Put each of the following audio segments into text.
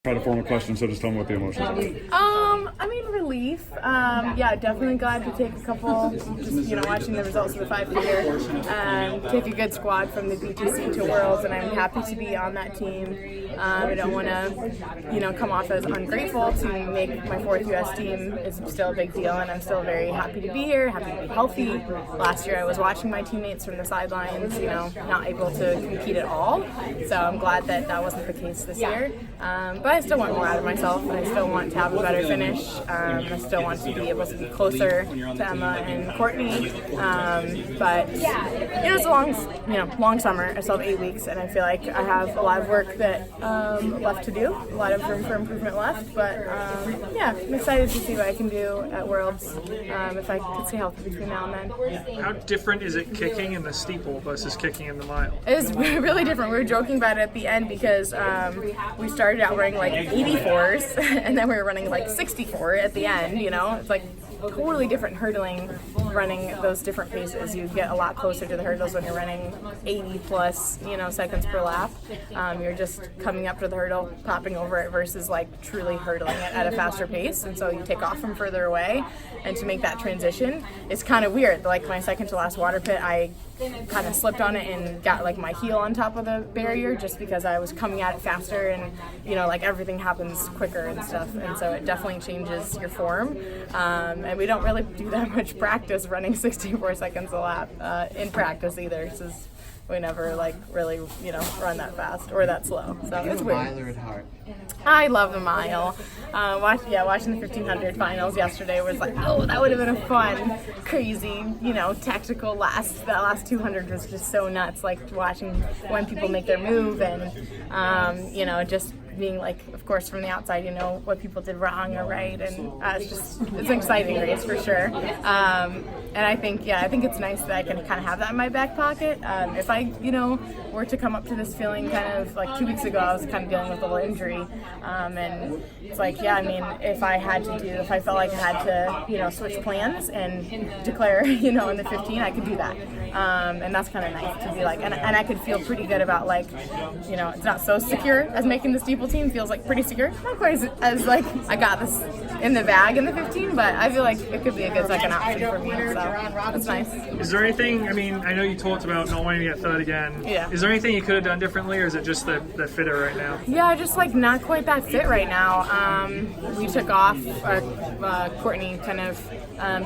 Try to form a question, so just tell me what the emotions are. I mean, relief. Yeah, definitely glad to take a couple, just, watching the results of the 5-figure, take a good squad from the BTC to Worlds, and I'm happy to be on that team. I don't want to, come off as ungrateful. To make my 4th U.S. team is still a big deal, and I'm still very happy to be here, happy to be healthy. Last year I was watching my teammates from the sidelines, not able to compete at all. So I'm glad that that wasn't the case this year. But I still want more out of myself, and I still want to have a better finish. I still want to be able to be closer to Emma and Courtney. But it's a long summer. I still have 8 weeks, and I feel like I have a lot of work that left to do, a lot of room for improvement left. But I'm excited to see what I can do at Worlds if I could stay healthy between now and then. How different is it kicking in the steeple versus kicking in the mile? It's really different. We were joking about it at the end because we started out wearing like 84s and then we were running like 64 at the end. It's like totally different hurdling, running those different paces. You get a lot closer to the hurdles when you're running 80 plus seconds per lap. You're just coming up to the hurdle, popping over it versus like truly hurdling it at a faster pace, and so you take off from further away. And to make that transition is kind of weird. Like my second to last water pit, I kind of slipped on it and got like my heel on top of the barrier just because I was coming at it faster, and like everything happens quicker and stuff, and so it definitely changes your form. And we don't really do that much practice running 64 seconds a lap in practice either, because we never really run that fast or that slow. So it's weird. Miler at heart. I love the mile. Watching the 1500 finals yesterday was like, oh, that would have been a fun, crazy, tactical last. That last 200 was just so nuts. Like watching when people make their move and, just being like, of course, from the outside, what people did wrong or right, and it's an exciting race for sure. And I think it's nice that I can kind of have that in my back pocket. If I, were to come up to this feeling kind of like 2 weeks ago, I was kind of dealing with a little injury, and it's like, if I felt like I had to, switch plans and declare, in the 15, I could do that. And that's kind of nice to be like, and I could feel pretty good about like, it's not so secure as making the steeple team. Feels like pretty secure, not quite as like I got this in the bag in the 15, but I feel like it could be a good second option for me, so that's nice. Is there anything, I know you talked about not wanting to get third again. Yeah. Is there anything you could have done differently, or is it just the fitter right now? Yeah, just like not quite that fit right now. We took off, Courtney kind of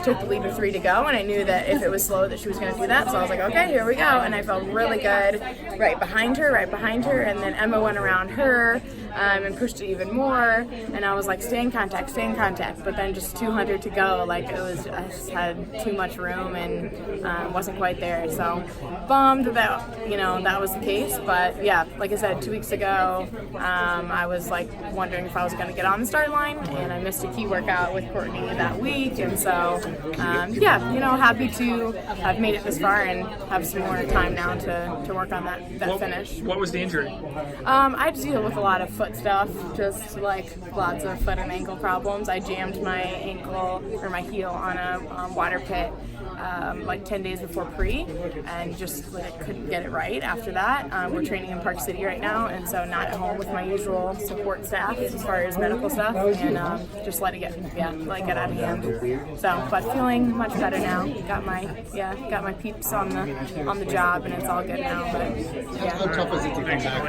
took the lead with 3 to go, and I knew that if it was slow that she was going to do that, so I was like, okay, here we go, and I felt really good right behind her, and then Emma went around her and pushed it even more, and I was like, stay in contact, but then just 200 to go, like I just had too much room and wasn't quite there, so bummed that that was the case. But yeah, like I said, 2 weeks ago, I was like wondering if I was going to get on the start line, and I missed a key workout with Courtney that week, and so happy to have made it this far and have some more time now to work on that finish. What was the injury? I deal with a lot of foot stuff, just like lots of foot and ankle problems. I jammed my ankle or my heel on a water pit like 10 days before pre, and just like couldn't get it right after that. We're training in Park City right now, and so not at home with my usual support staff as far as medical stuff, and just let it get out of hand. So, but feeling much better now. Got my peeps on the job, and it's all good now. But yeah. How tough is it to come back?